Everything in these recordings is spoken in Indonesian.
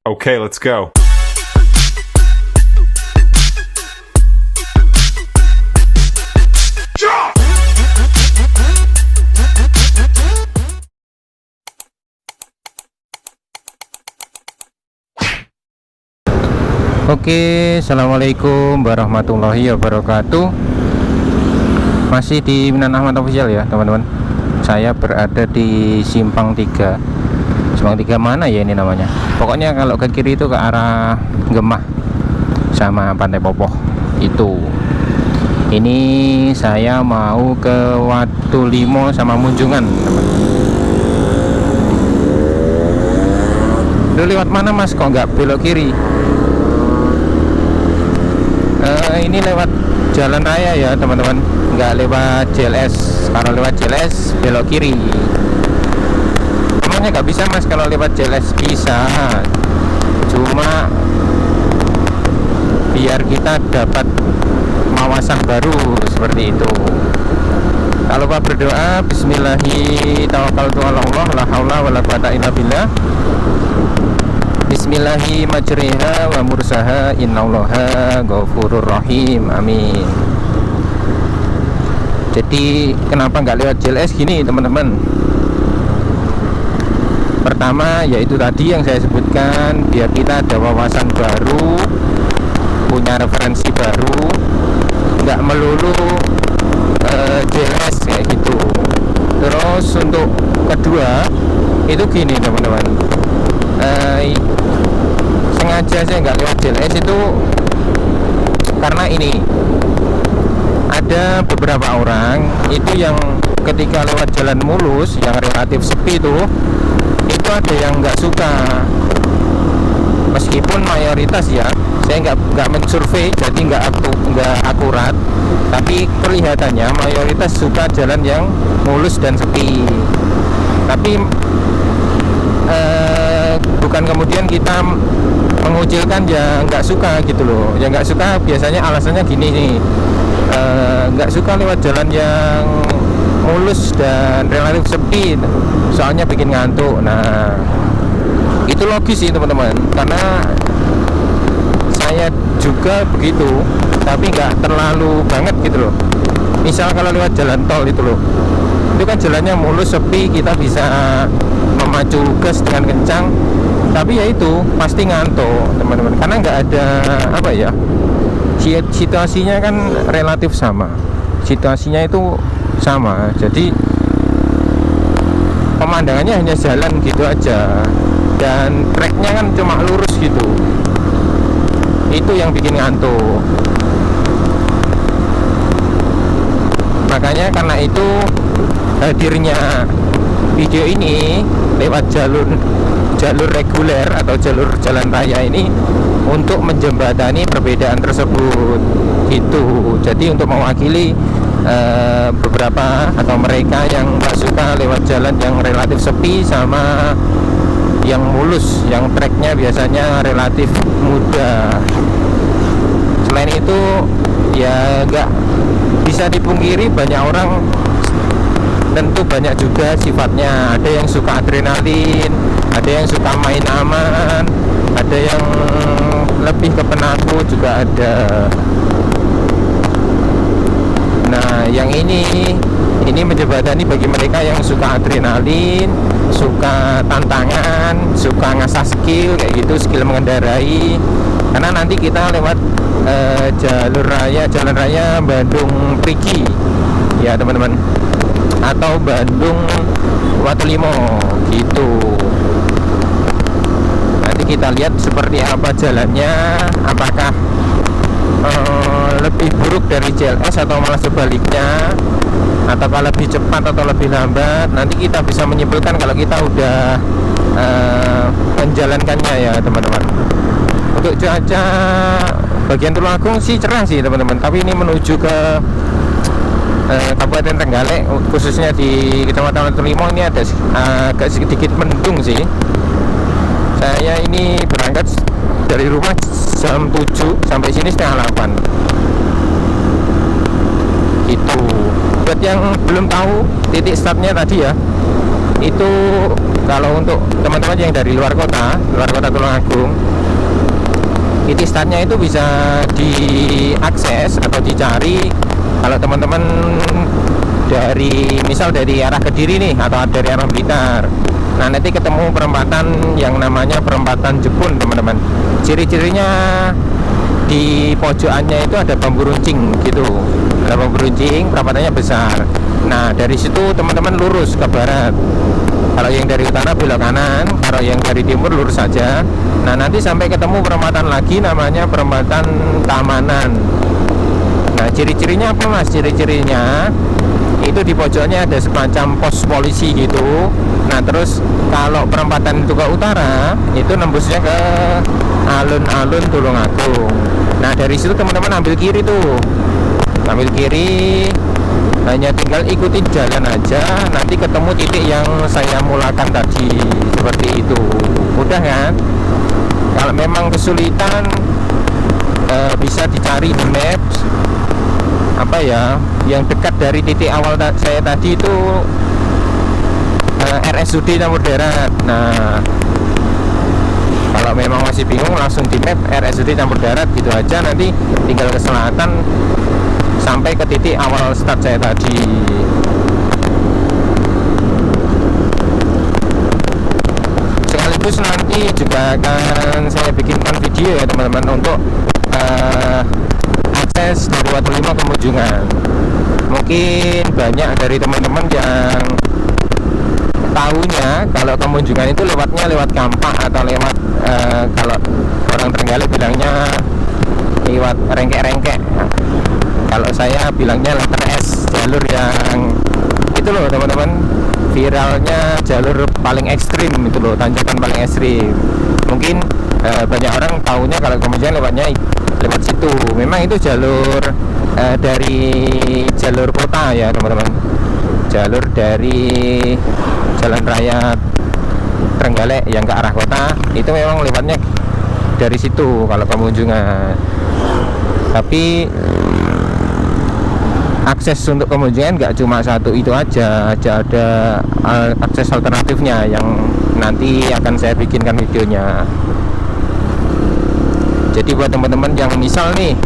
Okay, let's go. Oke, assalamualaikum warahmatullahi wabarakatuh. Masih di Minan Ahmad Official ya teman-teman. Saya berada di Simpang 3. Simpang 3 mana ya ini namanya? Pokoknya kalau ke kiri itu ke arah Gemah sama Pantai Popoh itu. Ini saya mau ke Watu Limo sama Munjungan, teman. Lu lewat mana mas? Kok nggak belok kiri? Ini lewat jalan raya ya teman-teman, nggak lewat JLS. Kalau lewat JLS belok kiri. Emangnya nggak bisa mas? Kalau lewat JLS bisa, cuma biar kita dapat wawasan baru seperti itu. Kalau lupa berdoa, Bismillahirrahmanirrahim, la haula wala quwata illa billah. Bismillahi majriha wa mursaha, innallaha ghafurur rahim, amin. Jadi kenapa nggak lewat JLS gini teman-teman? Pertama yaitu tadi yang saya sebutkan, biar kita ada wawasan baru, punya referensi baru, nggak melulu JLS kayak gitu. Terus untuk kedua itu gini teman-teman, sengaja saya nggak lewat JLS itu karena ini ada beberapa orang itu yang ketika lewat jalan mulus yang relatif sepi itu ada yang nggak suka, meskipun mayoritas ya, saya nggak mensurvei jadi nggak akurat, tapi kelihatannya mayoritas suka jalan yang mulus dan sepi. Tapi bukan kemudian kita mengucilkan ya nggak suka gitu loh. Ya nggak suka biasanya alasannya gini nih, nggak suka lewat jalan yang mulus dan relatif sepi soalnya bikin ngantuk. Nah itu logis sih teman-teman, karena saya juga begitu, tapi nggak terlalu banget gitu loh. Misal kalau lewat jalan tol itu loh, itu kan jalannya mulus sepi, kita bisa memacu gas dengan kencang, tapi ya itu pasti ngantuk teman-teman, karena nggak ada apa ya, situasinya kan relatif sama, situasinya itu sama, jadi pemandangannya hanya jalan gitu aja, dan treknya kan cuma lurus gitu, itu yang bikin ngantuk. Makanya karena itu hadirnya video ini lewat jalur reguler atau jalur jalan raya ini untuk menjembatani perbedaan tersebut gitu. Jadi untuk mewakili beberapa atau mereka yang nggak suka lewat jalan yang relatif sepi sama yang mulus, yang treknya biasanya relatif mudah. Selain itu ya nggak bisa dipungkiri, banyak orang tentu banyak juga sifatnya. Ada yang suka adrenalin, ada yang suka main aman, ada yang lebih ke penakut juga ada. Nah yang ini menjembatani bagi mereka yang suka adrenalin, suka tantangan, suka ngasah skill kayak gitu, skill mengendarai. Karena nanti kita lewat jalan raya Bandung Prigi ya teman-teman, atau Bandung Watu Limo gitu. Nanti kita lihat seperti apa jalannya, apakah lebih buruk dari JLS atau malah sebaliknya, ataukah lebih cepat atau lebih lambat. Nanti kita bisa menyimpulkan kalau kita udah menjalankannya ya teman-teman. Untuk cuaca bagian Tulungagung sih cerah sih teman-teman, tapi ini menuju ke Kabupaten Trenggalek, khususnya di Kecamatan Watu Limo ini ada agak sedikit mendung sih. Saya ini berangkat dari rumah jam 7 sampai sini setengah 8 gitu. Buat yang belum tahu titik startnya tadi ya, itu kalau untuk teman-teman yang dari luar kota Tulungagung, titik startnya itu bisa diakses atau dicari kalau teman-teman dari misal dari arah Kediri nih atau dari arah Blitar. Nah, nanti ketemu perempatan yang namanya perempatan Jepun, teman-teman. Ciri-cirinya di pojokannya itu ada bambu runcing gitu. Ada bambu runcing, perapatannya besar. Nah, dari situ teman-teman lurus ke barat. Kalau yang dari utara belok kanan, kalau yang dari timur lurus saja. Nah, nanti sampai ketemu perempatan lagi namanya perempatan Tamanan. Nah, ciri-cirinya apa, Mas? Ciri-cirinya itu di pojoknya ada semacam pos polisi gitu. Nah, terus kalau perempatan itu ke utara, itu nembusnya ke alun-alun Tulungagung. Nah, dari situ teman-teman ambil kiri tuh. Ambil kiri, hanya tinggal ikutin jalan aja, nanti ketemu titik yang saya mulakan tadi. Seperti itu. Mudah kan? Kalau memang kesulitan, bisa dicari di maps. Apa ya, yang dekat dari titik awal saya tadi itu RSUD Campur Darat. Nah, kalau memang masih bingung, langsung di map RSUD Campur Darat gitu aja, nanti tinggal ke selatan sampai ke titik awal start saya tadi. Sekaligus nanti juga akan saya bikinkan video ya teman-teman untuk akses dari Watu 5 ke Munjungan. Mungkin banyak dari teman-teman yang tahunya kalau ke Munjungan itu lewatnya lewat Kampak atau lewat kalau orang Trenggalek bilangnya lewat rengkek-rengkek. Nah, kalau saya bilangnya letter S, jalur yang itu loh teman-teman, viralnya jalur paling ekstrim itu loh, tanjakan paling ekstrim. Mungkin banyak orang tahunya kalau ke Munjungan lewatnya lewat situ. Memang itu jalur dari jalur kota ya teman-teman, jalur dari jalan raya Trenggalek yang ke arah kota itu memang lewatnya dari situ kalau ke Munjungan. Tapi akses untuk ke Munjungan nggak cuma satu itu aja ada akses alternatifnya yang nanti akan saya bikinkan videonya. Jadi buat teman-teman yang misal nih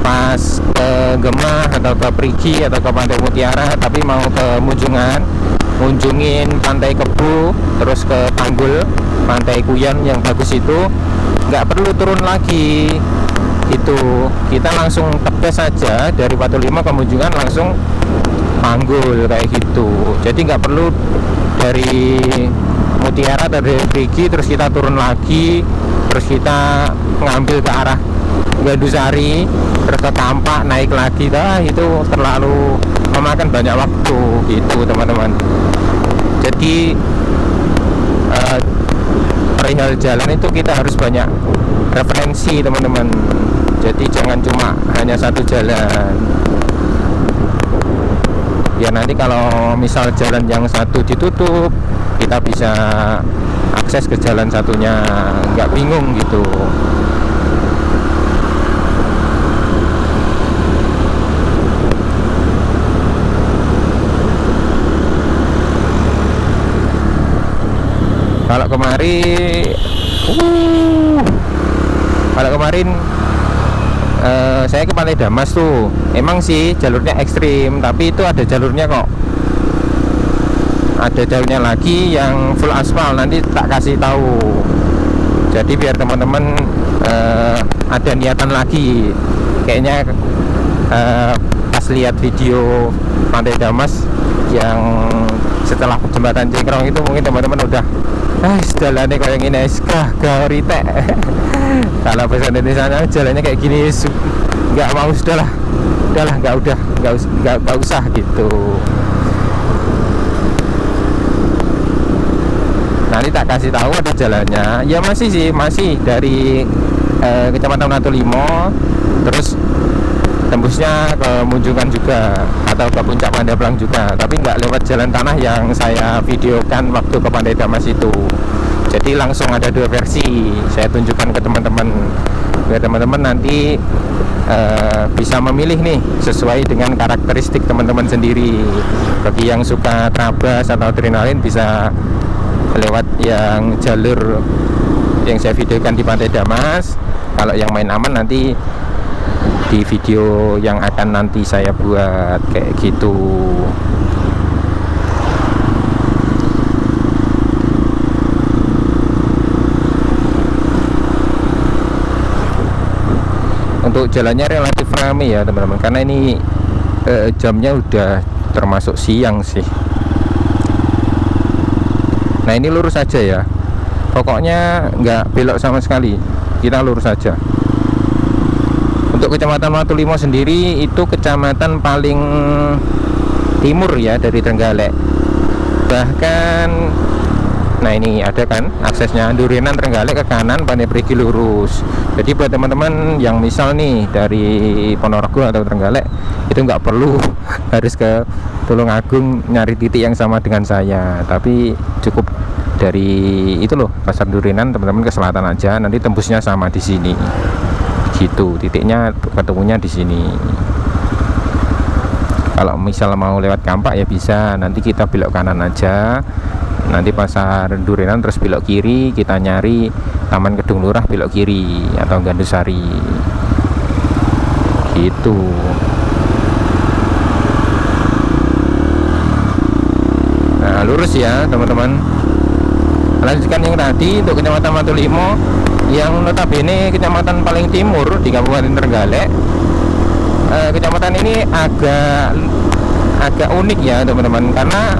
pas ke Gemah atau ke Perigi atau ke Pantai Mutiara tapi mau ke Munjungan, ngunjungin Pantai Kebu, terus ke Tanggul, Pantai Kuyon yang bagus itu, nggak perlu turun lagi itu, kita langsung tebas saja dari Watu 5 ke Munjungan langsung Tanggul kayak gitu. Jadi nggak perlu dari Mutiara atau dari Perigi terus kita turun lagi, terus kita ngambil ke arah Gandusari, terus ke Kampak naik lagi, itu terlalu memakan banyak waktu gitu teman-teman. Jadi perihal jalan itu kita harus banyak referensi teman-teman. Jadi jangan cuma hanya satu jalan. Ya nanti kalau misal jalan yang satu ditutup, kita bisa akses ke jalan satunya, nggak bingung gitu. Kalau kemarin saya ke Pantai Damas tuh, emang sih jalurnya ekstrim, tapi itu ada jalurnya kok. Ada jalurnya lagi yang full aspal, nanti tak kasih tahu. Jadi biar teman-teman ada niatan lagi. Kayaknya pas lihat video Pantai Damas yang setelah jembatan Cengkrong itu, mungkin teman-teman udah jalannya kayak gini, gaurite. Kalau bahasa Indonesia jalannya kayak gini, nggak mau, sudahlah, nggak usah gitu. Nanti tak kasih tahu ada jalannya. Ya masih dari Kecamatan Watu 5 terus tembusnya ke Munjungan juga atau ke Puncak Pandeglang juga, tapi nggak lewat jalan tanah yang saya videokan waktu ke Pantai Damas itu. Jadi langsung ada dua versi saya tunjukkan ke teman-teman. biar teman-teman nanti bisa memilih nih sesuai dengan karakteristik teman-teman sendiri. Bagi yang suka trabas atau adrenalin bisa lewat yang jalur yang saya videokan di Pantai Damas. Kalau yang main aman nanti di video yang akan nanti saya buat kayak gitu. Untuk jalannya relatif ramai ya teman-teman, karena ini jamnya udah termasuk siang sih. Nah ini lurus aja ya, pokoknya nggak belok sama sekali, kita lurus saja. Untuk Kecamatan Watulimo sendiri itu kecamatan paling timur ya dari Trenggalek. Bahkan nah ini ada kan aksesnya Durinan Trenggalek ke kanan, Pantai Perigi lurus. Jadi buat teman-teman yang misal nih dari Ponorogo atau Trenggalek itu nggak perlu harus ke Tulungagung nyari titik yang sama dengan saya, tapi cukup dari itu loh, Pasar Durinan teman-teman ke selatan aja, nanti tembusnya sama di sini gitu, titiknya ketemunya di sini. Kalau misal mau lewat Kampak ya bisa, nanti kita belok kanan aja, nanti Pasar Durinan terus belok kiri, kita nyari Taman Kedung Lurah belok kiri atau Gandusari gitu. Nah lurus ya teman-teman. Lanjutkan yang tadi untuk Kecamatan Watulimo yang notabene kecamatan paling timur di Kabupaten Trenggalek. Kecamatan ini agak unik ya teman-teman, karena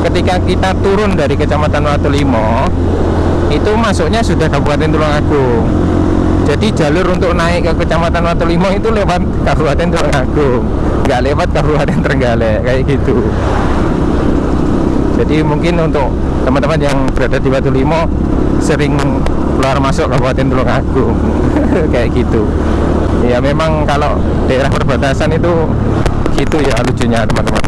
ketika kita turun dari Kecamatan Watulimo itu masuknya sudah Kabupaten Tulungagung. Jadi jalur untuk naik ke Kecamatan Watulimo itu lewat Kabupaten Tulungagung, nggak lewat Kabupaten Trenggalek kayak gitu. Jadi mungkin untuk teman-teman yang berada di Watulimo sering keluar masuk Kabupaten Tulungagung kayak gitu ya. Memang kalau daerah perbatasan itu gitu ya lucunya teman-teman.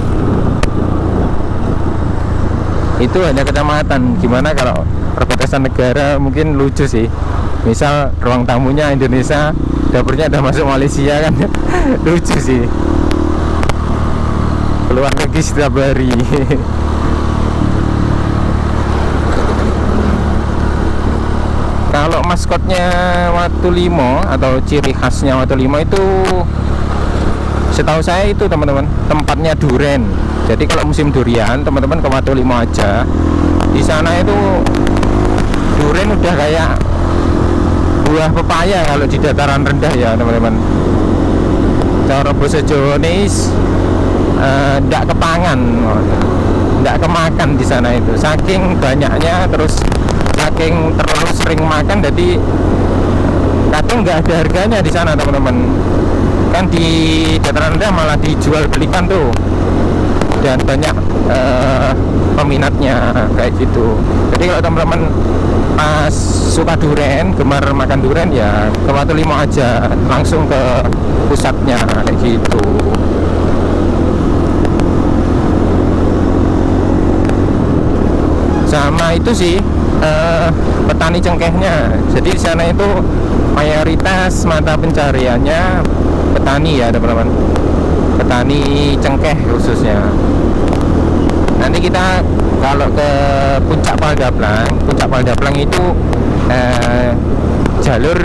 Itu hanya kecamatan, gimana kalau perbatasan negara mungkin lucu sih. Misal ruang tamunya Indonesia, dapurnya udah masuk Malaysia kan lucu sih, keluar negeri setiap hari. Kalau maskotnya Watulimo atau ciri khasnya Watulimo itu setahu saya itu teman-teman tempatnya duren. Jadi kalau musim durian teman-teman ke Watulimo aja, di sana itu duren udah kayak buah pepaya kalau di dataran rendah ya teman-teman. Cara bahasa Jawa nis ndak kepangan, ndak kemakan di sana itu. Saking banyaknya, terus saking terlalu sering makan, jadi kadang nggak ada harganya di sana teman-teman. Kan di dataran rendah malah dijual belikan tuh, dan banyak peminatnya kayak gitu. Jadi kalau teman-teman pas suka duren, gemar makan duren ya ke Watulimo aja, langsung ke pusatnya kayak gitu. Sama itu sih petani cengkehnya. Jadi di sana itu mayoritas mata pencariannya petani ya teman-teman, petani cengkeh khususnya. Nanti kita kalau ke Puncak Paldaplang itu jalur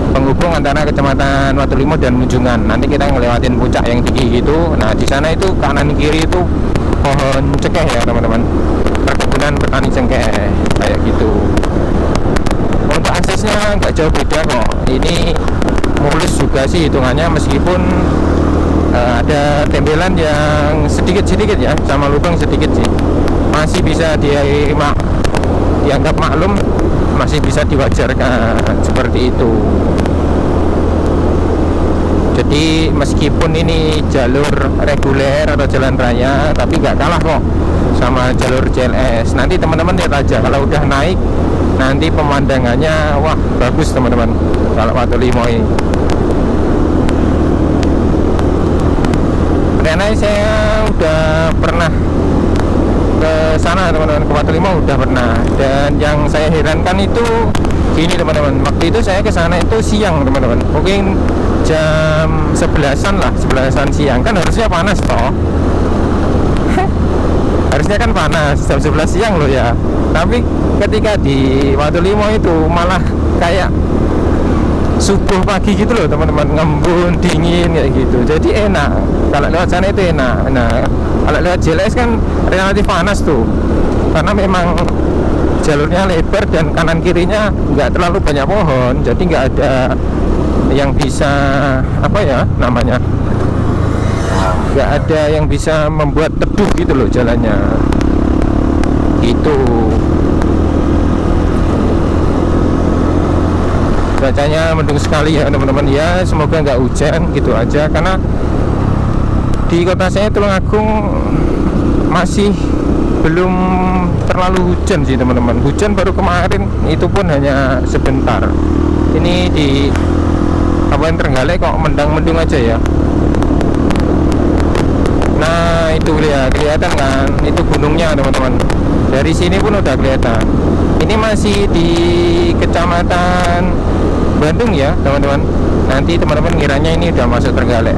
penghubung antara Kecamatan Watulimo dan Munjungan. Nanti kita ngelewatin puncak yang tinggi gitu. Nah di sana itu kanan kiri itu pohon cengkeh ya teman-teman, perkebunan petani cengkeh kayak gitu. Untuk aksesnya nggak jauh beda kok, ini mulus juga sih hitungannya, meskipun ada tembelan yang sedikit-sedikit ya, sama lubang sedikit sih, masih bisa dianggap maklum, masih bisa diwajarkan seperti itu. Jadi meskipun ini jalur reguler atau jalan raya, tapi nggak kalah kok sama jalur CLS. Nanti teman-teman lihat aja kalau udah naik, nanti pemandangannya wah bagus teman-teman kalau Watulimo ini. Karena saya udah pernah ke sana teman-teman, ke Watulimo udah pernah, dan yang saya herankan itu Gini teman-teman, waktu itu saya ke sana itu siang teman-teman, mungkin jam 11-an lah, 11-an siang. Kan harusnya panas toh. Harusnya kan panas jam 11 siang loh ya. Tapi ketika di Watulimo itu malah kayak subuh pagi gitu loh teman-teman, ngembun, dingin kayak gitu. Jadi enak. Kalau lewat sana itu enak. Nah, kalau lewat JLS kan relatif panas tuh, karena memang jalurnya lebar dan kanan kirinya nggak terlalu banyak pohon, jadi nggak ada yang bisa apa ya namanya, nggak ada yang bisa membuat teduh gitu loh jalannya gitu. Cuacanya mendung sekali ya teman-teman ya, semoga nggak hujan gitu aja, karena di kota saya Tulungagung masih belum terlalu hujan sih teman-teman. Hujan baru kemarin, itu pun hanya sebentar. Ini di Kabupaten Trenggalek kok mendang-mendung aja ya. Nah itu lihat, kelihatan kan, itu gunungnya teman-teman. Dari sini pun udah kelihatan. Ini masih di Kecamatan Bandung ya teman-teman. Nanti teman-teman ngiranya ini udah masuk Trenggalek.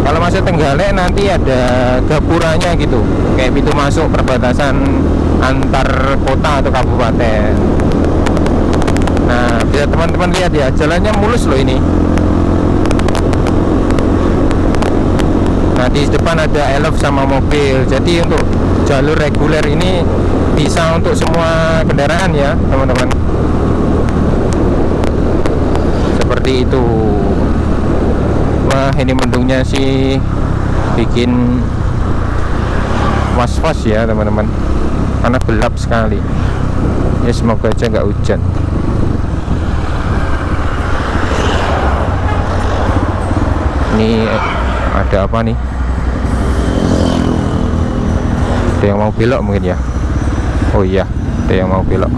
Kalau masuk Trenggalek nanti ada gapuranya gitu, kayak pintu masuk perbatasan antar kota atau kabupaten. Nah bisa teman-teman lihat ya, jalannya mulus loh ini. Nah di depan ada elf sama mobil, jadi untuk jalur reguler ini bisa untuk semua kendaraan ya teman-teman, seperti itu. Wah ini mendungnya sih bikin was-was ya teman-teman, karena gelap sekali ya. Semoga aja nggak hujan. Ini ada apa nih? Ada yang mau belok mungkin ya. Oh iya, ada yang mau belok.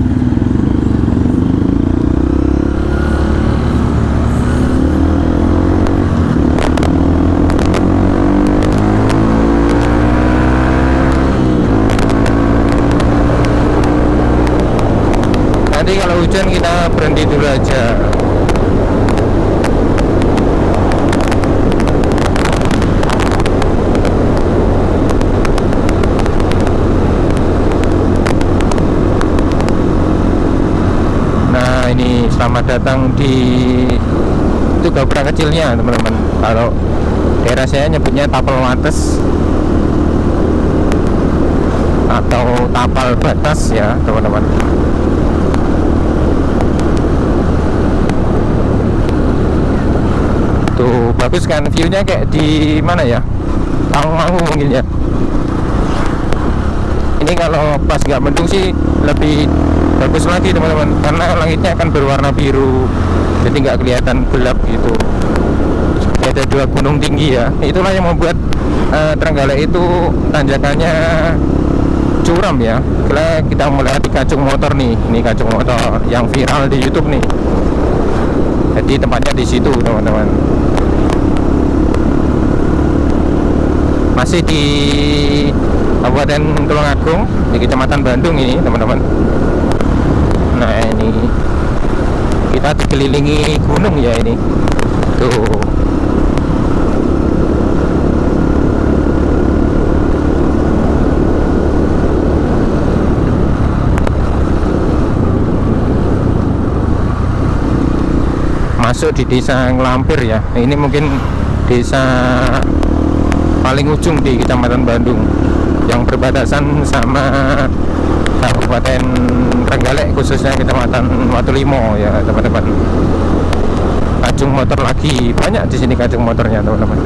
Nanti kalau hujan kita berhenti dulu aja. Nah ini selamat datang di itu gapura kecilnya teman-teman. Kalau daerah saya nyebutnya tapal wates atau tapal batas ya teman-teman. Tuh bagus kan viewnya, kayak di mana ya, Tawangmangu mungkin ya. Ini kalau pas nggak mendung sih lebih bagus lagi teman-teman, karena langitnya akan berwarna biru, jadi nggak kelihatan gelap gitu. Ada dua gunung tinggi ya, itulah yang membuat Trenggalek itu tanjakannya curam ya. Kita mulai di Kacung Motor nih, ini Kacung Motor yang viral di YouTube nih. Jadi tempatnya di situ teman-teman. Masih di Kabupaten Tulungagung, di Kecamatan Bandung ini teman-teman. Nah ini kita dikelilingi gunung ya ini. Tuh. Masuk di desa Nglampir ya. Ini mungkin desa paling ujung di Kecamatan Bandung yang berbatasan sama Kabupaten Trenggalek, khususnya Kecamatan Watulimo ya teman-teman. Kacung motor lagi banyak di sini, kacung motornya teman-teman.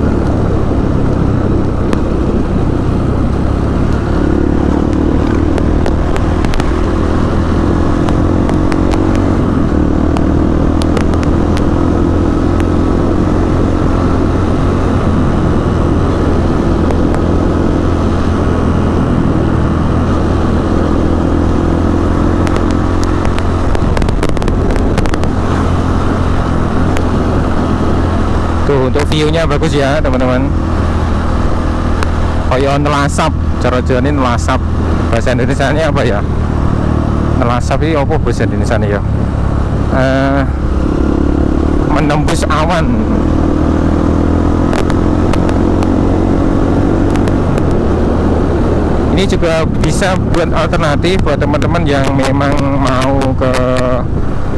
Tuh untuk view-nya bagus ya teman-teman. Koyo nelasap, cara jalan nelasap. Bahasa Indonesianya apa ya? Nelasap ini apa bahasa Indonesianya ya? menembus awan. Ini juga bisa buat alternatif buat teman-teman yang memang mau ke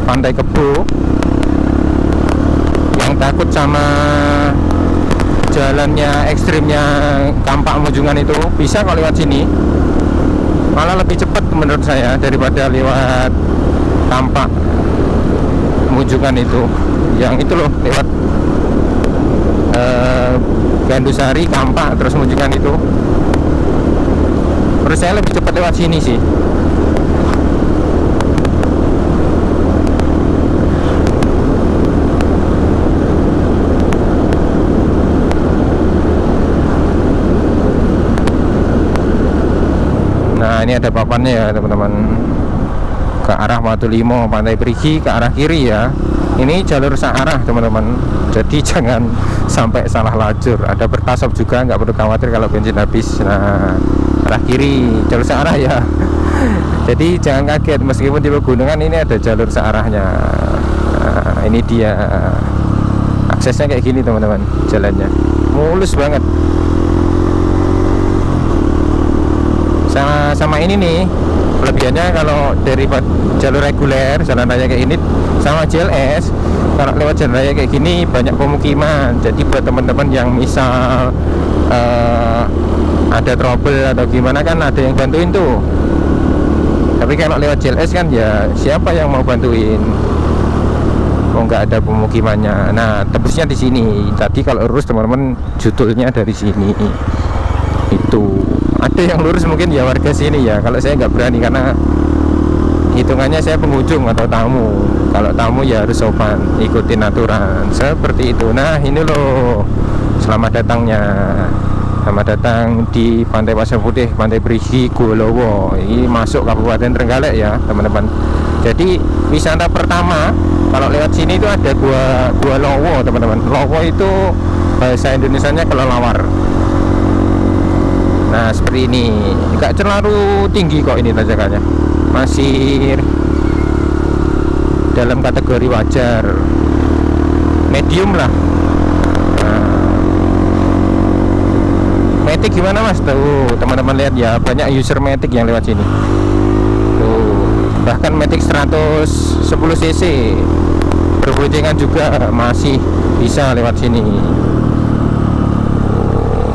Pantai Kebo, yang takut sama jalannya ekstrimnya Kampak Mujungan itu. Bisa kalau lewat sini, malah lebih cepat menurut saya daripada lewat Kampak Mujungan itu. Yang itu loh, lewat Gandusari, Kampak, terus Mujungan itu. Menurut saya lebih cepat lewat sini sih. Nah, ini ada papannya ya teman-teman. Ke arah Watulimo, Pantai Perigi ke arah kiri ya. Ini jalur searah teman-teman, jadi jangan sampai salah lajur. Ada bertasop juga, nggak perlu khawatir kalau bensin habis. Nah, arah kiri jalur searah ya. Jadi jangan kaget, meskipun di pegunungan ini ada jalur searahnya. Nah, ini dia aksesnya kayak gini teman-teman, jalannya mulus banget. Sama ini nih kelebihannya, kalau dari jalur reguler jalan raya kayak ini sama JLS, kalau lewat jalan raya kayak gini banyak pemukiman. Jadi buat teman-teman yang misal ada trouble atau gimana kan ada yang bantuin tuh. Tapi kalau lewat JLS kan ya siapa yang mau bantuin? Kok nggak ada pemukimannya. Nah, tebusnya di sini. Tadi kalau lurus teman-teman judulnya dari sini. Itu ada yang lurus mungkin ya warga sini ya. Kalau saya nggak berani karena hitungannya saya pengunjung atau tamu. Kalau tamu ya harus sopan, ikutin aturan seperti itu. Nah, ini loh, selamat datangnya. Selamat datang di Pantai Pasir Putih, Pantai Perigi, Gua Lowo. Ini masuk Kabupaten Trenggalek ya teman-teman. Jadi wisata pertama kalau lewat sini itu ada Gua Lowo teman-teman. Lowo itu bahasa Indonesianya kelelawar. Nah, seperti ini. Enggak terlalu tinggi kok ini tanjakannya. Masih dalam kategori wajar. Medium lah. Nah, Matic gimana Mas? Tuh, teman-teman lihat ya, banyak user Matic yang lewat sini. Tuh, bahkan Matic 110 cc berboncengan juga masih bisa lewat sini.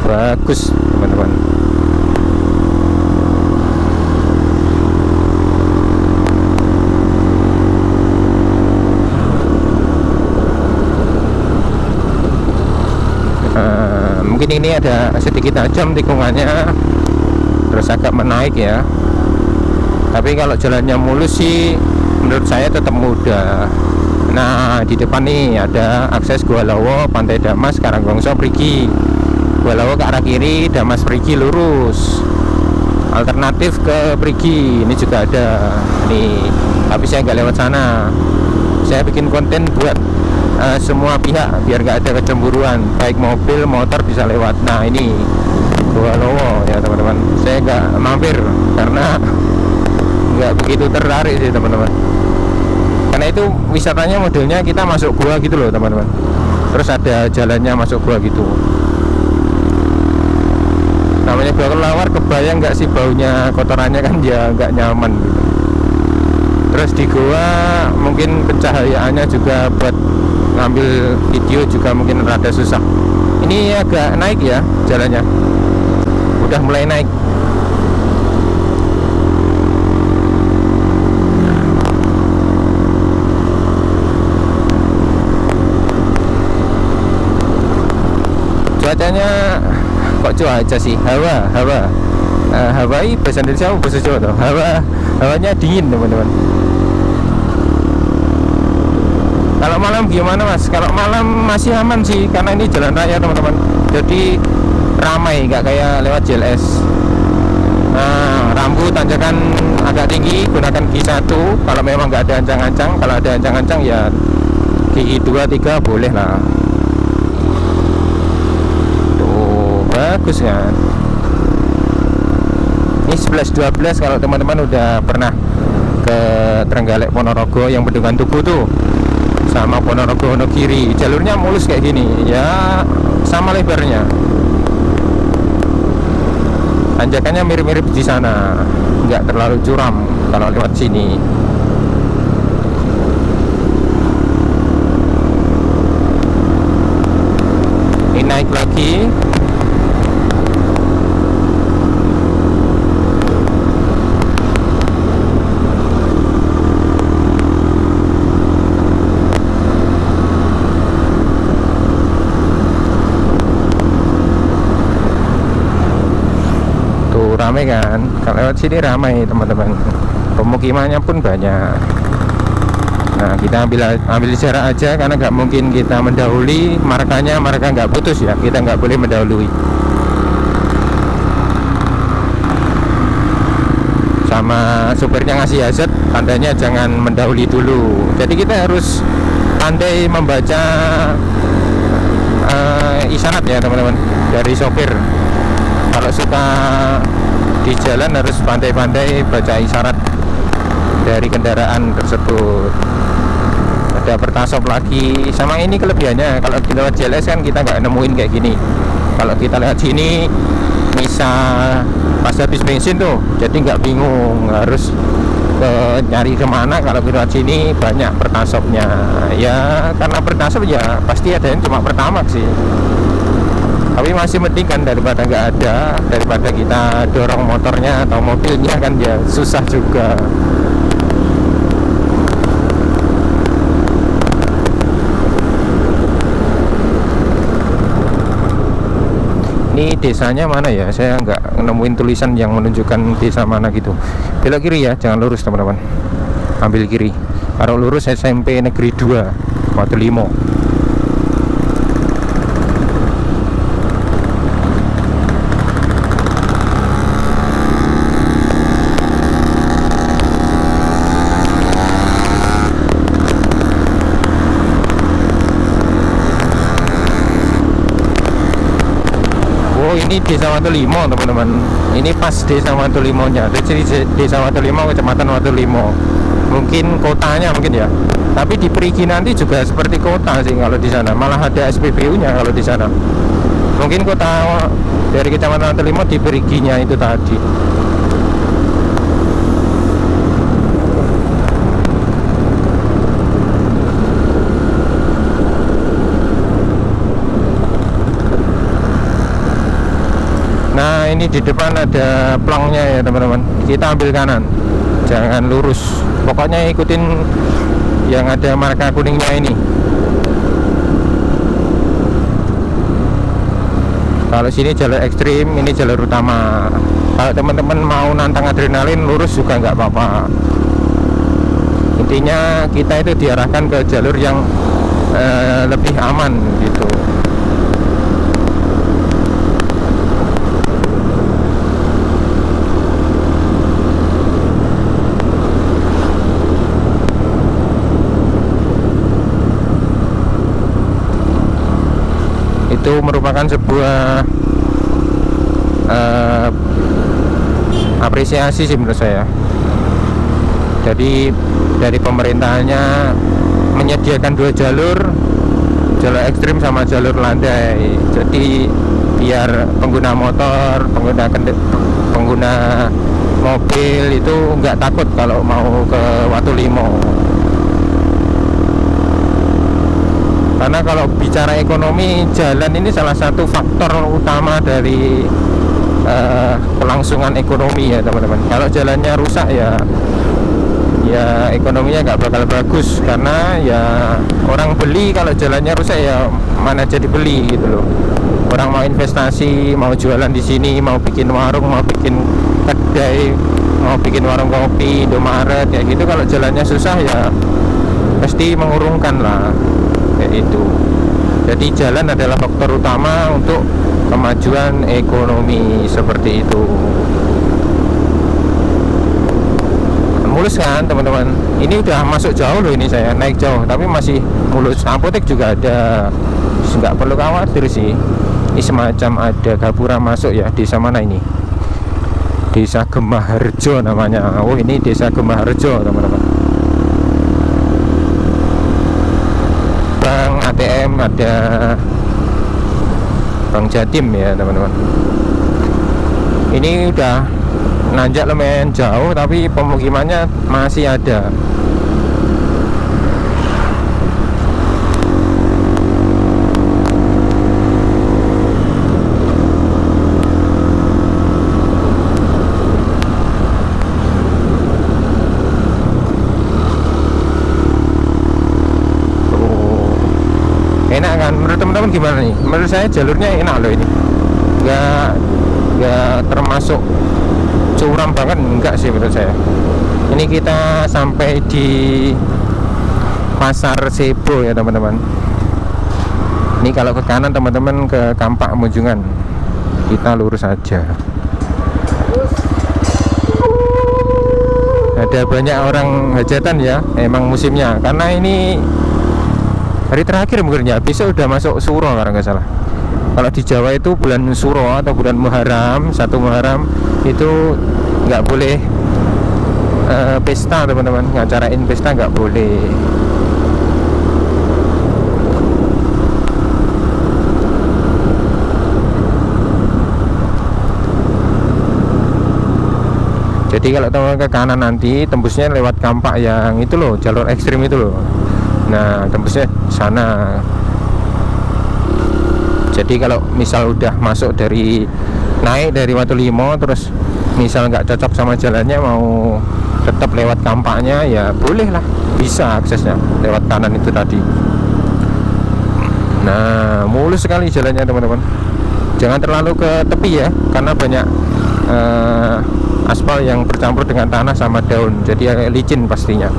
Bagus, teman-teman. Mungkin ini ada sedikit tajam tikungannya, terus agak menaik ya. Tapi kalau jalannya mulus sih menurut saya tetap mudah. Nah, di depan nih ada akses Gua Lowo, Pantai Damas, Karanggongso, Perigi. Gua Lowo ke arah kiri, Damas Perigi lurus. Alternatif ke Perigi ini juga ada nih, tapi saya nggak lewat sana. Saya bikin konten buat semua pihak biar nggak ada kecemburuan, baik mobil motor bisa lewat. Nah, ini Gua Lowo ya teman-teman. Saya nggak mampir karena nggak begitu tertarik sih teman-teman, karena itu wisatanya modelnya kita masuk gua gitu loh teman-teman, terus ada jalannya masuk gua gitu. Namanya gua kelelawar, kebayang nggak sih baunya, kotorannya kan ya nggak nyaman gitu. Terus di gua mungkin pencahayaannya juga buat ngambil video juga mungkin rada susah. Ini agak naik ya jalannya, udah mulai naik. Cuacanya kok cuaca sih, hawa Hawaii bahasa Indonesia bahasa Jawa tuh. Hawanya dingin teman-teman. Kalau malam gimana Mas? Kalau malam masih aman sih, karena ini jalan raya teman-teman, jadi ramai, nggak kayak lewat JLS. Nah, rambu tanjakan agak tinggi, gunakan gigi 1 kalau memang nggak ada ancang-ancang. Kalau ada ancang-ancang ya gigi 2, 3 boleh lah. Tuh, bagus kan. Ini 11-12 kalau teman-teman udah pernah ke Trenggalek Ponorogo yang bendungan Tugu tuh, sama Ponorogo Wonogiri, jalurnya mulus kayak gini ya, sama lebarnya, tanjakannya mirip-mirip di sana, nggak terlalu curam kalau lewat sini. Ini naik lagi. Ramai kan, kalau lewat sini ramai teman-teman, pemukimannya pun banyak. Nah, kita ambil jarak aja karena nggak mungkin kita mendahului, marka nggak putus ya, kita nggak boleh mendahului. Sama supirnya ngasih hazard, tandanya jangan mendahului dulu. Jadi kita harus pandai membaca isyarat ya teman-teman, dari sopir. Kalau suka di jalan harus pandai-pandai baca isyarat dari kendaraan tersebut. Ada pertasop lagi. Sama ini kelebihannya, kalau kita lewat JLS kan kita nggak nemuin kayak gini. Kalau kita lewat sini misal pas habis bensin tuh, jadi nggak bingung harus nyari kemana. Kalau kita lewat sini banyak pertasopnya ya, karena pertasop ya pasti ada yang cuma pertamax sih. Tapi masih mending kan daripada nggak ada, daripada kita dorong motornya atau mobilnya kan ya susah juga. Ini desanya mana ya? Saya nggak nemuin tulisan yang menunjukkan desa mana gitu. Belok kiri ya, jangan lurus teman-teman. Ambil kiri. Kalau lurus SMP Negeri 2 Watu Limo. Ini Desa Watu Limo teman-teman, ini pas Desa Watu Limonya. Jadi Desa Watu Limo, Kecamatan Watu Limo, mungkin kotanya mungkin ya, tapi di Perigi nanti juga seperti kota sih kalau di sana, malah ada SPBU-nya kalau di sana. Mungkin kota dari Kecamatan Watu Limo di Periginya itu tadi. Nah, ini di depan ada plangnya ya teman-teman, kita ambil kanan, jangan lurus, pokoknya ikutin yang ada marka kuningnya ini. Kalau sini jalur ekstrim, ini jalur utama. Kalau teman-teman mau nantang adrenalin, lurus juga nggak apa-apa. Intinya kita itu diarahkan ke jalur yang lebih aman gitu. Itu merupakan sebuah apresiasi sih menurut saya. Jadi dari pemerintahnya menyediakan dua jalur ekstrim sama jalur landai. Jadi biar pengguna motor, pengguna mobil itu nggak takut kalau mau ke Watu Limo. Karena kalau bicara ekonomi, jalan ini salah satu faktor utama dari kelangsungan ekonomi ya teman-teman. Kalau jalannya rusak ya ekonominya nggak bakal bagus, karena ya orang beli kalau jalannya rusak ya mana jadi beli gitu loh. Orang mau investasi, mau jualan di sini, mau bikin warung, mau bikin kedai, mau bikin warung kopi, Indomaret kayak gitu, kalau jalannya susah ya pasti mengurungkan lah kayak itu. Jadi jalan adalah faktor utama untuk kemajuan ekonomi seperti itu. Mulus kan teman-teman, ini udah masuk jauh loh, ini saya naik jauh tapi masih mulus. Apotek juga ada, nggak perlu khawatir sih. Ini semacam ada gapura masuk ya. Desa mana ini? Desa Gemaharjo namanya. Oh, ini Desa Gemaharjo, teman-teman. Bank ATM ada, Bank Jatim ya, teman-teman. Ini udah nanjak lumayan jauh, tapi pemukimannya masih ada. Enak kan? Menurut teman-teman gimana nih? Menurut saya jalurnya enak loh ini. Nggak termasuk curam banget, enggak sih menurut saya. Ini kita sampai di Pasar Sebo ya, teman-teman. Ini kalau ke kanan teman-teman ke Kampak Munjungan. Kita lurus aja. Ada banyak orang hajatan ya, emang musimnya. Karena ini hari terakhir mungkin ya, besok udah masuk Suro kalau nggak salah. Kalau di Jawa itu bulan Suro atau bulan Muharram, 1 Muharram itu nggak boleh pesta, teman-teman. Ngacarain pesta nggak boleh. Jadi kalau teman ke kanan nanti tembusnya lewat Kampak yang itu loh, jalur ekstrim itu loh. Nah, tembusnya sana. Jadi kalau misal udah masuk naik dari Watu Limo, terus misal nggak cocok sama jalannya, mau tetap lewat Kampaknya, ya boleh lah, bisa aksesnya lewat kanan itu tadi. Nah, mulus sekali jalannya, teman-teman. Jangan terlalu ke tepi ya, karena banyak aspal yang bercampur dengan tanah sama daun, jadi licin pastinya.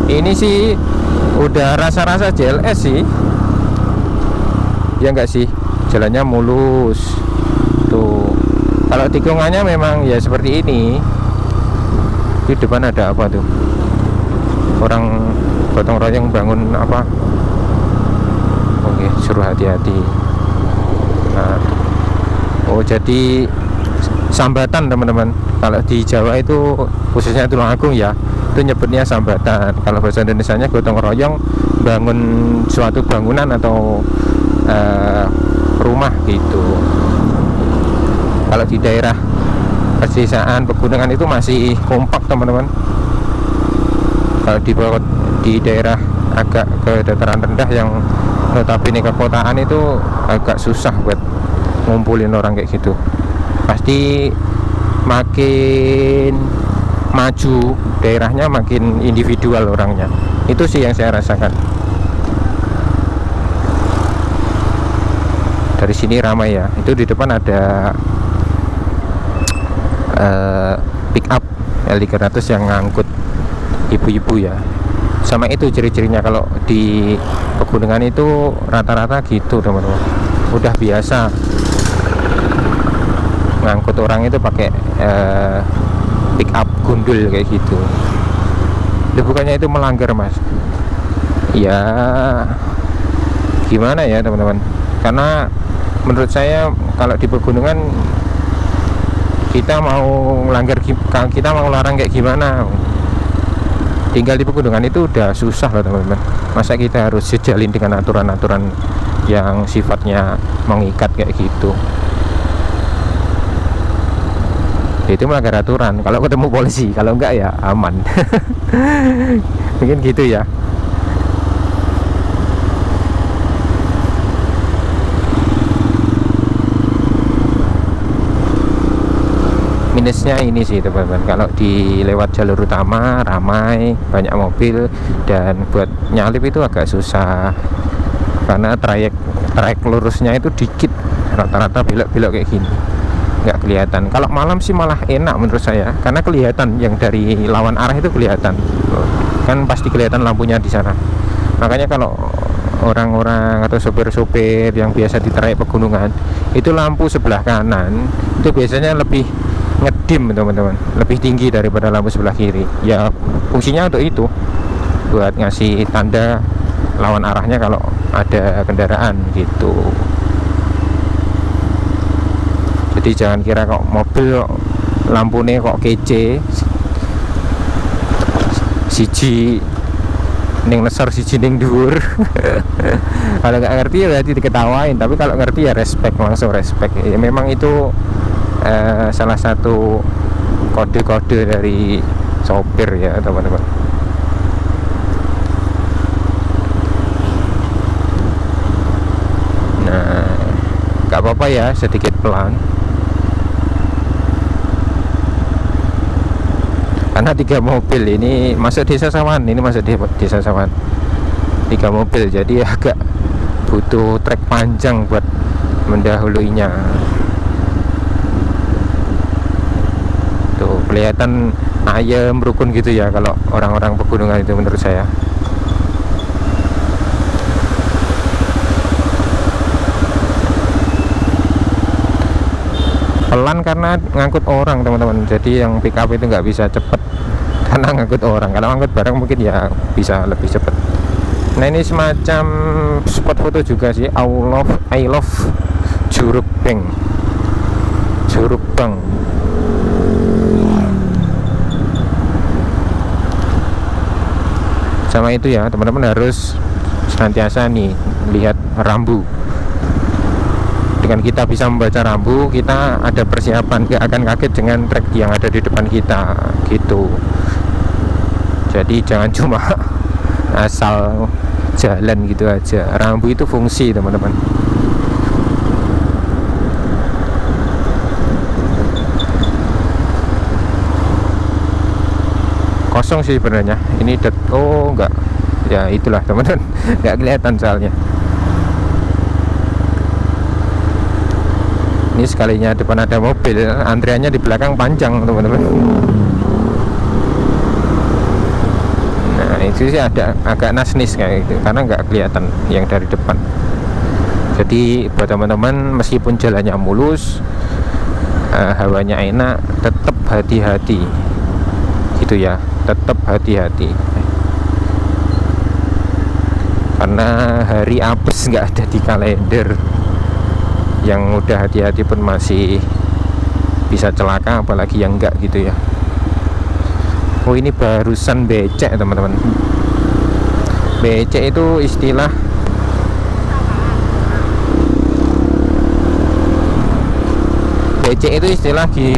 Ini sih udah rasa-rasa JLS sih, ya enggak sih, jalannya mulus tuh. Kalau tikungannya memang ya seperti ini. Di depan ada apa tuh, orang gotong royong bangun apa. Oke, suruh hati-hati. Nah, oh jadi sambatan, teman-teman. Kalau di Jawa itu khususnya Tulungagung ya, itu nyebutnya sambatan. Kalau bahasa Indonesianya gotong royong bangun suatu bangunan atau rumah gitu. Kalau di daerah pedesaan pegunungan itu masih kompak, teman-teman. Kalau di daerah agak ke dataran rendah yang notabene kekotaan itu agak susah buat ngumpulin orang kayak gitu. Pasti makin maju daerahnya makin individual orangnya. Itu sih yang saya rasakan. Dari sini ramai ya. Itu di depan ada pick up L300 yang ngangkut ibu-ibu ya. Sama itu ciri-cirinya kalau di pegunungan itu rata-rata gitu, teman-teman. Udah biasa ngangkut orang itu pakai pick up gundul kayak gitu. Bukannya itu melanggar, mas? Ya gimana ya, teman-teman, karena menurut saya kalau di pegunungan kita mau larang kayak gimana? Tinggal di pegunungan itu udah susah loh, teman-teman. Masa kita harus sejalin dengan aturan-aturan yang sifatnya mengikat kayak gitu? Itu melanggar aturan kalau ketemu polisi, kalau enggak ya aman. Mungkin gitu ya. Minusnya ini sih, teman-teman, kalau dilewat jalur utama ramai, banyak mobil, dan buat nyalip itu agak susah karena trayek lurusnya itu dikit, rata-rata belok-belok kayak gini, nggak kelihatan. Kalau malam sih malah enak menurut saya, karena kelihatan yang dari lawan arah itu kelihatan, kan pasti kelihatan lampunya di sana. Makanya kalau orang-orang atau sopir-sopir yang biasa di trayek pegunungan itu lampu sebelah kanan itu biasanya lebih ngedim, teman-teman, lebih tinggi daripada lampu sebelah kiri. Ya fungsinya untuk itu, buat ngasih tanda lawan arahnya kalau ada kendaraan gitu. Jadi jangan kira kok mobil kok lampunya kok kece, siji ning nesor siji ning dhuwur. Kalau nggak ngerti ya berarti diketawain, tapi kalau ngerti ya respect, langsung respect. Ya, memang itu salah satu kode-kode dari sopir ya teman-teman. Nah, nggak apa-apa ya, sedikit pelan. Karena 3 mobil ini masuk desa Sawan, ini masuk desa Sawan, 3 mobil, jadi agak butuh trek panjang buat mendahuluinya. Tuh kelihatan ayam rukun gitu ya kalau orang-orang pegunungan itu menurut saya. Pelan karena ngangkut orang teman-teman, jadi yang pick up itu nggak bisa cepet karena ngangkut orang. Kalau ngangkut barang mungkin ya bisa lebih cepet. Nah ini semacam spot foto juga sih. I love Jurubeng. Sama itu ya teman-teman, harus senantiasa nih lihat rambu. Dengan kita bisa membaca rambu, kita ada persiapan, gak akan kaget dengan trek yang ada di depan kita gitu. Jadi jangan cuma asal jalan gitu aja. Rambu itu fungsi teman-teman. Kosong sih sebenarnya ini. Oh enggak ya, itulah teman-teman. Nggak kelihatan soalnya. Ini sekalinya depan ada mobil, antriannya di belakang panjang teman-teman. Nah itu sih ada agak nasnis kayak gitu, karena nggak kelihatan yang dari depan. Jadi buat teman-teman, meskipun jalannya mulus, hawanya enak, tetap hati-hati gitu ya, tetap hati-hati. Karena hari apes nggak ada di kalender. Yang udah hati-hati pun masih bisa celaka, apalagi yang enggak gitu ya. Oh ini barusan becek teman-teman. Becek itu istilah di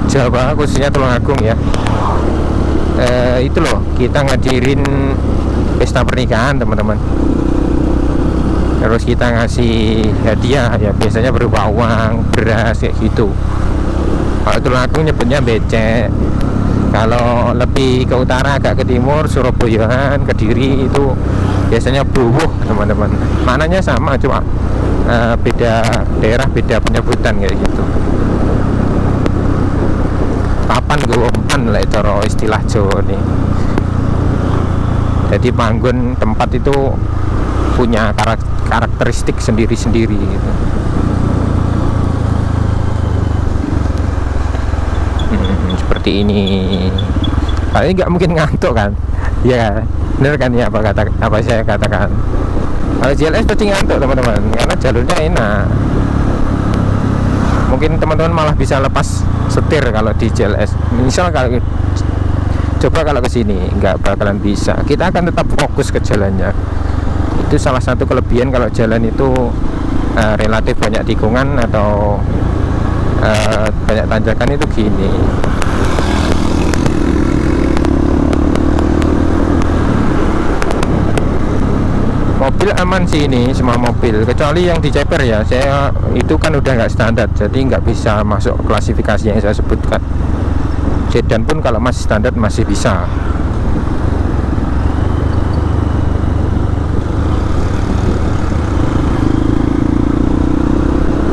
Jawa, khususnya Tulungagung ya. Itu loh, kita ngadirin pesta pernikahan teman-teman, terus kita ngasih hadiah ya, biasanya berupa uang, beras kayak gitu. Kalau Tulungagung nyebutnya becek. Kalau lebih ke utara, agak ke timur, Surabaya, Kediri, itu biasanya buwuh teman-teman. Maknanya sama, cuma beda daerah, beda penyebutan kayak gitu. Papan gowompan lah cara istilah Jawa nih. Jadi panggon tempat itu punya karakteristik sendiri-sendiri gitu. Seperti ini. Kali ini nggak mungkin ngantuk kan? Ya, bener kan ya apa saya katakan. Kalau JLS pasti ngantuk teman-teman, karena jalurnya enak. Mungkin teman-teman malah bisa lepas setir kalau di JLS. Misal kalau coba kalau ke sini nggak bakalan bisa. Kita akan tetap fokus ke jalannya. Itu salah satu kelebihan kalau jalan itu relatif banyak tikungan atau banyak tanjakan itu gini. Mobil aman sih ini, semua mobil kecuali yang di Ceper ya. Saya itu kan udah nggak standar, jadi nggak bisa masuk klasifikasi yang saya sebutkan. Sedan pun kalau masih standar masih bisa.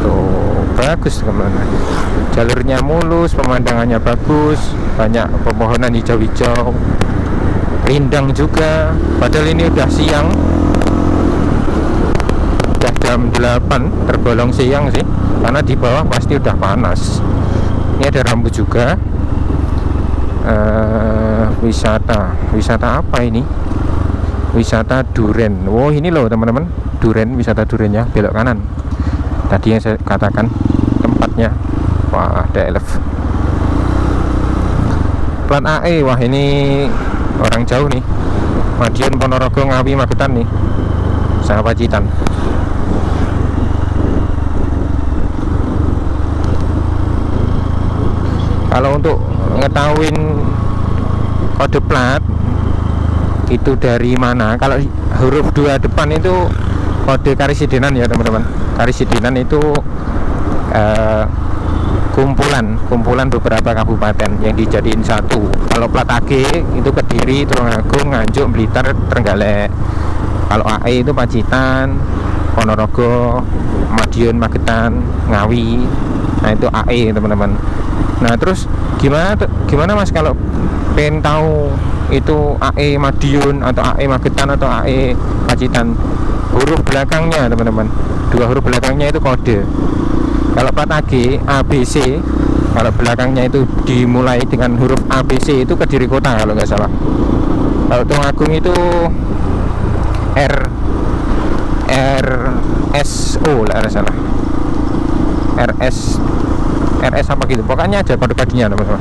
Tuh bagus teman-teman, jalurnya mulus, pemandangannya bagus, banyak pepohonan hijau-hijau, rindang juga. Padahal ini udah siang, udah jam 8, tergolong siang sih, karena di bawah pasti udah panas. Ini ada rambu juga. Wisata apa ini? Wisata Duren. Oh ini loh teman-teman, Duren, wisata Durennya belok kanan. Tadi yang saya katakan platnya. Wah, ada elf. Plat AE, wah ini orang jauh nih. Madiun, Ponorogo, Ngawi, Magetan nih, sama Pacitan. Kalau untuk ngetahuin kode plat itu dari mana, kalau huruf 2 depan itu kode karisidenan ya teman-teman. Karisidenan itu kumpulan beberapa kabupaten yang dijadiin satu. Kalau plat AG itu Kediri, Tulungagung, Nganjuk, Blitar, Trenggalek. Kalau AE itu Pacitan, Ponorogo, Madiun, Magetan, Ngawi. Nah itu AE teman-teman. Nah terus gimana mas kalau pengen tahu itu AE Madiun atau AE Magetan atau AE Pacitan? Huruf belakangnya teman-teman, 2 huruf belakangnya itu kode. Kalau plat AG ABC, kalau belakangnya itu dimulai dengan huruf ABC itu Kediri Kota kalau nggak salah. Kalau Tulungagung itu RSO lah nggak salah, RS apa gitu, pokoknya ada kode-kodenya teman-teman.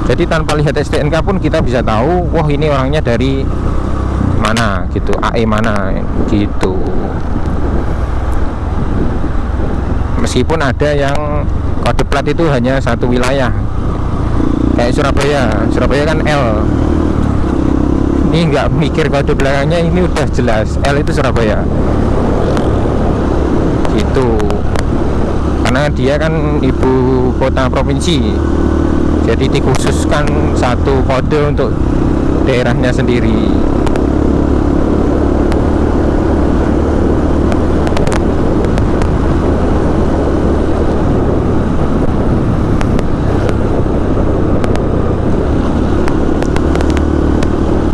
Jadi tanpa lihat STNK pun kita bisa tahu, wah ini orangnya dari mana gitu, AE mana gitu. Meskipun ada yang kode plat itu hanya satu wilayah, kayak Surabaya kan L. Ini nggak mikir kode belakangnya, ini udah jelas L itu Surabaya gitu. Karena dia kan ibu kota provinsi, jadi dikhususkan satu kode untuk daerahnya sendiri.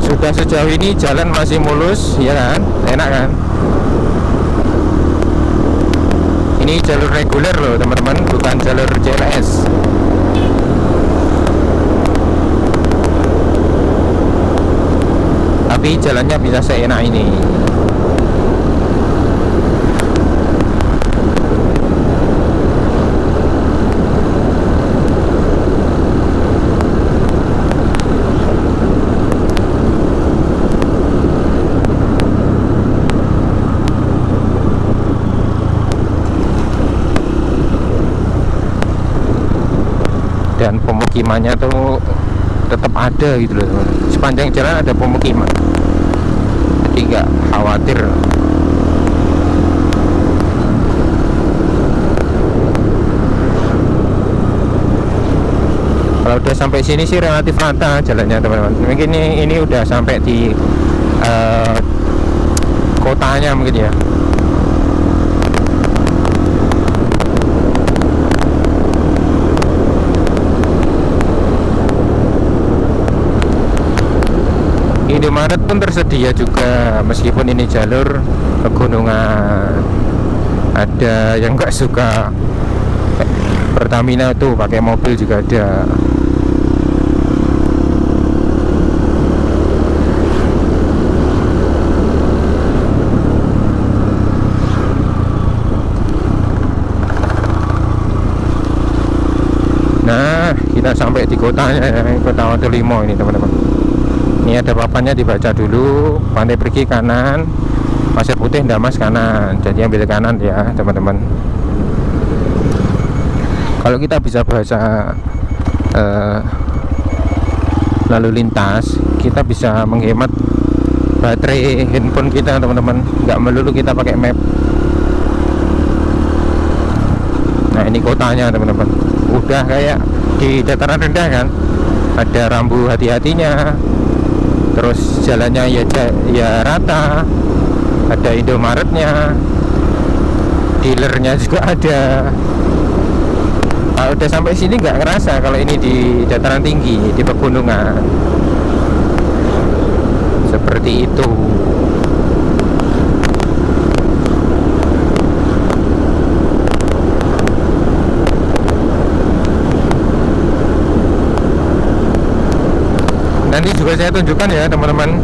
Sudah sejauh ini jalan masih mulus ya kan, enak kan. Ini jalur reguler loh teman-teman, bukan jalur CLS. Tapi jalannya bisa seenak ini. Dan pemukimannya tuh tetap ada gitu loh, sepanjang jalan ada pemukiman, jadi nggak khawatir. Kalau udah sampai sini sih relatif rata jalannya teman-teman. Mungkin ini udah sampai di kotanya mungkin ya. Indomaret pun tersedia juga, meskipun ini jalur pegunungan. Ada yang nggak suka Pertamina tuh pakai mobil juga ada. Nah, kita sampai di kotanya, Kota Watu-Limo ini teman-teman. Ini ada papannya, dibaca dulu. Pantai Perigi kanan, Pasir Putih Ndamas kanan. Jadi ambil kanan ya teman-teman. Kalau kita bisa bahasa lalu lintas, kita bisa menghemat baterai handphone kita teman-teman. Nggak melulu kita pakai map. Nah ini kotanya teman-teman, udah kayak di dataran rendah kan. Ada rambu hati-hatinya, terus jalannya ya rata, ada Indomaretnya, dealernya juga ada. Kalau udah sampai sini nggak ngerasa kalau ini di dataran tinggi, di pegunungan seperti itu. Nanti juga saya tunjukkan ya teman-teman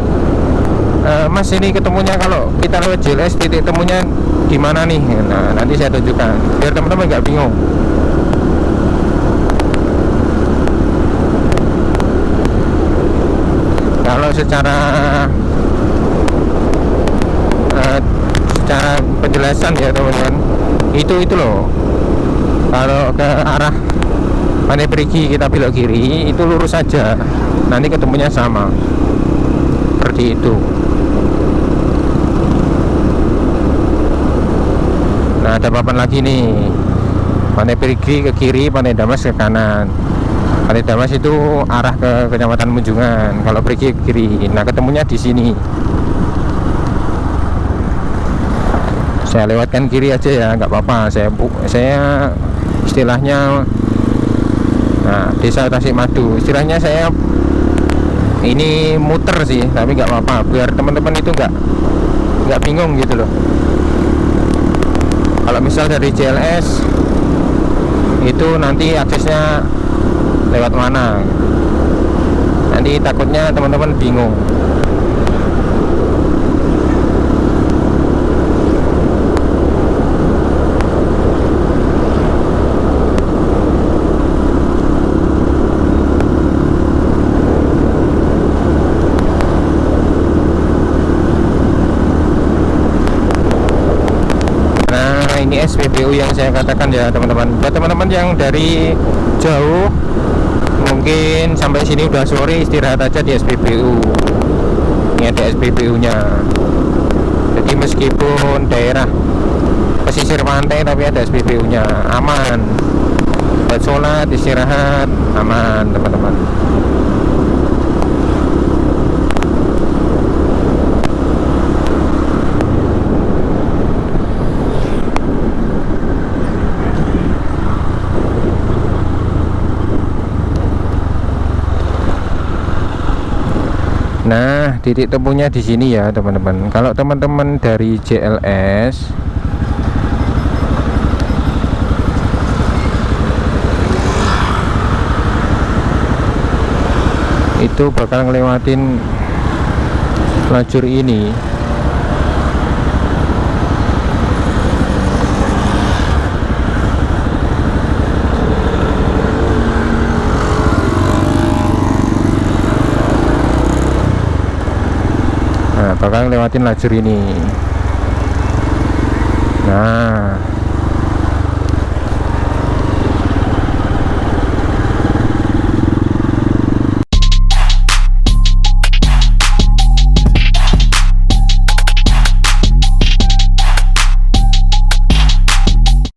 Mas, ini ketemunya kalau kita lewat JLS titik temunya di mana nih? Nah, nanti saya tunjukkan biar teman-teman nggak bingung. Kalau secara penjelasan ya teman-teman, itu loh, kalau ke arah Pantai Perigi kita belok kiri, itu lurus saja, nanti ketemunya sama seperti itu. Nah, ada papan lagi nih, Pantai Perigi ke kiri, Pantai Damas ke kanan. Pantai Damas itu arah ke Kecamatan Munjungan, kalau Perigi ke kiri. Nah, ketemunya di sini. Saya lewatkan kiri aja ya, nggak apa-apa. Saya istilahnya, nah, Desa Tasikmadu, istilahnya saya ini muter sih, tapi nggak apa-apa, biar teman-teman itu nggak bingung gitu loh. Kalau misal dari JLS itu nanti aksesnya lewat mana, nanti takutnya teman-teman bingung. Ini SPBU yang saya katakan ya teman-teman. Buat teman-teman yang dari jauh, mungkin sampai sini udah sore, istirahat aja di SPBU. Ini ada SPBU nya. Jadi meskipun daerah pesisir pantai, tapi ada SPBU nya, aman buat sholat, istirahat, aman teman-teman. Nah, titik temunya di sini ya teman-teman. Kalau teman-teman dari JLS itu bakal ngelewatin lajur ini. Nah, bakal lewatin lajur ini. Nah,